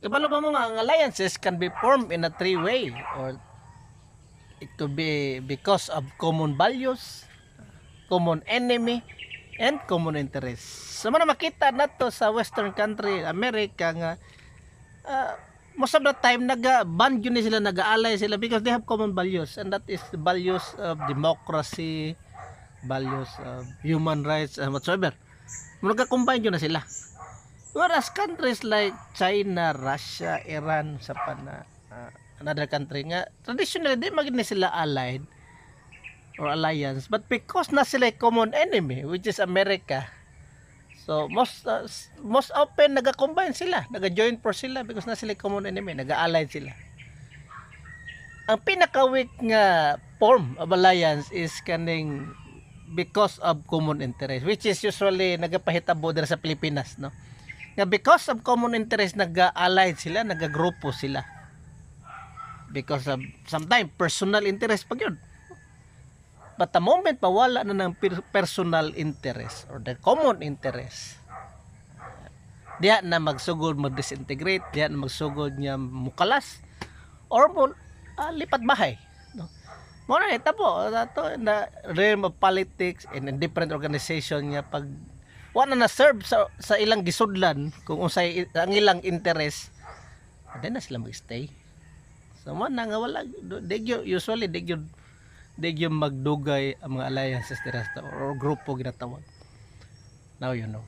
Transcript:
Kabalo pa mo nga, ang alliances can be formed in a three-way, or it could be because of common values, common enemy, and common interests. So, man makita nato sa Western country, America, nga most of the time naga-band yun sila, nag-aalay sila because they have common values, and that is the values of democracy, values of human rights, and whatsoever. Magka-combine yun na sila. Whereas countries like China, Russia, Iran, sa another country nga, traditionally di maging sila allied or alliance, but because na sila common enemy, which is America, so most often naga-combine sila, naga-join force sila because na sila common enemy, naga-allied sila. Ang pinaka-weak nga form of alliance is kaning because of common interest, which is usually nagapahitabo dira sa Pilipinas, no? Nga because of common interest naga-allied sila, naga-grupo sila. Because of sometimes personal interest pag yun. But the moment mawala na ng personal interest or the common interest, diya na magsugod, mag-disintegrate, diya na magsugod niya mukalas or lipat bahay, no? Mo na itabo ato na realm of politics and in different organization niya, pag wala na serve sa ilang gisudlan kung unsay ang ilang interest, then na sila magstay. So mo na nga wala usually digyo magdugay ang mga alliances dira or grupo ginatawag. Now you know.